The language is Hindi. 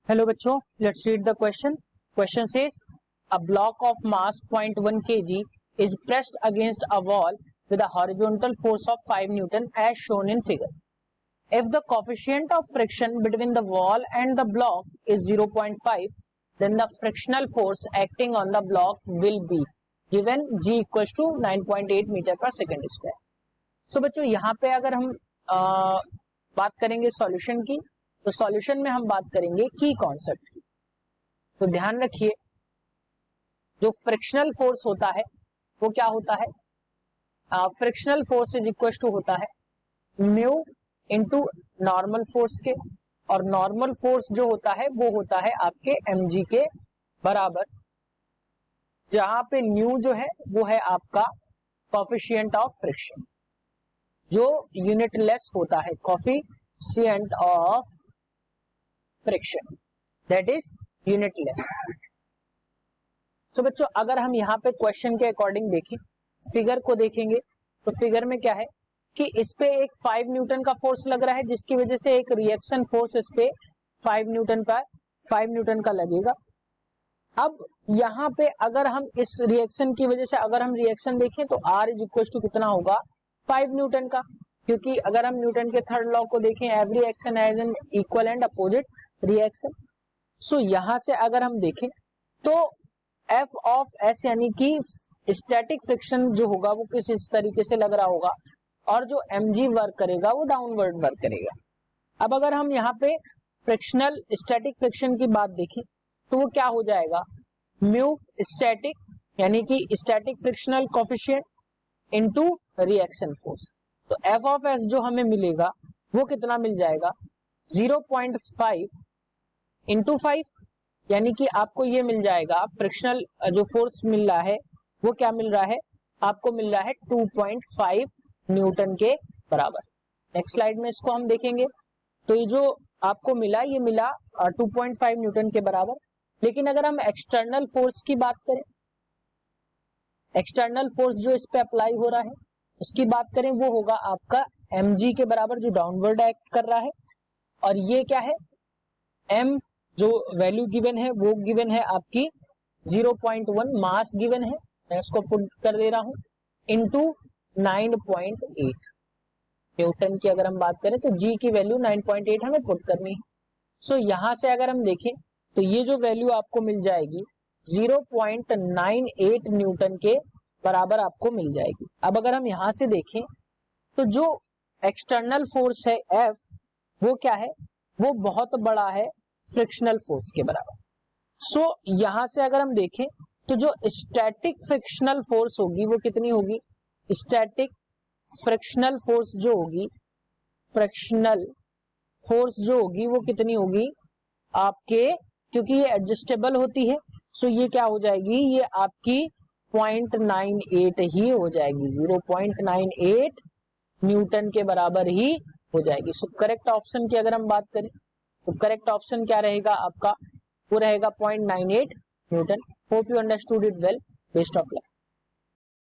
हेलो बच्चों, let's read the question. Question says a block of mass 0.1 kg is pressed against a wall with a horizontal force of 5 Newton as shown in figure. If the coefficient of friction between the wall and the block is 0.5, then the frictional force acting on the block will be given G equals to 9.8 meter per second square. So बच्चों यहाँ पे अगर हम बात करेंगे सॉल्यूशन की, तो सॉल्यूशन में हम बात करेंगे की कॉन्सेप्ट की. तो ध्यान रखिए, जो फ्रिक्शनल फोर्स होता है वो क्या होता है? Frictional force is equal to होता है म्यू इनटू नॉर्मल फोर्स के, और नॉर्मल फोर्स जो होता है वो होता है आपके mg के बराबर, जहां पे न्यू जो है वो है आपका कोफिशिएंट ऑफ फ्रिक्शन, जो यूनिटलेस होता है, coefficient of friction that is unitless. So बच्चों, अगर हम यहाँ पे क्वेश्चन के अकॉर्डिंग देखें, फिगर को देखेंगे, तो फिगर में क्या है कि इस पे एक 5 न्यूटन का फोर्स लग रहा है, जिसकी वजह से एक रिएक्शन फोर्स इस पे 5 न्यूटन का लगेगा. अब यहाँ पे अगर हम इस रिएक्शन की वजह से अगर हम रिएक्शन देखें तो R इज इक्वल टू कितना होगा? 5 न्यूटन का, क्योंकि अगर हम न्यूटन के थर्ड लॉ को देखें, every action has an equal and opposite reaction. So यहां से अगर हम देखें तो F ऑफ S यानी कि स्टैटिक फ्रिक्शन जो होगा वो किस इस तरीके से लग रहा होगा, और जो mg वर्क करेगा वो डाउनवर्ड वर्क करेगा. अब अगर हम यहाँ पे फ्रिक्शनल स्टैटिक फ्रिक्शन की बात देखें तो वो क्या हो जाएगा? म्यू स्टैटिक यानी कि static frictional coefficient into reaction force. तो F ऑफ S जो हमें मिलेगा वो कितना मिल जाएगा? 0.5 इंटू 5, यानी कि आपको ये मिल जाएगा, फ्रिक्शनल जो फोर्स मिल रहा है वो क्या मिल रहा है? आपको मिल रहा है 2.5 न्यूटन के बराबर. नेक्स्ट स्लाइड में इसको हम देखेंगे, तो ये जो आपको मिला ये मिला 2.5 न्यूटन के बराबर. लेकिन अगर हम एक्सटर्नल फोर्स की बात करें, एक्सटर्नल फोर्स जो इस पे अप्लाई हो रहा है उसकी बात करें, वो होगा आपका mg के बराबर, जो डाउनवर्ड एक्ट कर रहा है. और ये क्या है? m जो वैल्यू गिवन है वो गिवन है आपकी 0.1, मास गिवन है, मैं इसको पुट कर दे रहा हूं, इनटू 9.8 न्यूटन की अगर हम बात करें तो g की वैल्यू 9.8 हमें पुट करनी है. सो यहां से अगर हम देखें तो ये जो वैल्यू आपको मिल जाएगी 0.98 न्यूटन के बराबर आपको मिल जाएगी. अब अगर हम यहां से देखें तो जो एक्सटर्नल फोर्स है F, वो क्या है? वो बहुत बड़ा है फ्रिक्शनल फोर्स के बराबर. सो यहां से अगर हम देखें तो जो स्टैटिक फ्रिक्शनल फोर्स होगी वो कितनी होगी? स्टैटिक फ्रिक्शनल फोर्स जो होगी, फ्रिक्शनल फोर्स जो होगी वो कितनी होगी आपके, क्योंकि ये एडजस्टेबल होती है, सो ये क्या हो जाएगी? ये आपकी 0.98 ही हो जाएगी, 0.98 न्यूटन के बराबर ही हो जाएगी. सो करेक्ट ऑप्शन की अगर हम बात करें तो करेक्ट ऑप्शन क्या रहेगा आपका? वो रहेगा 0.98 Newton. Hope you understood it well. Best of luck.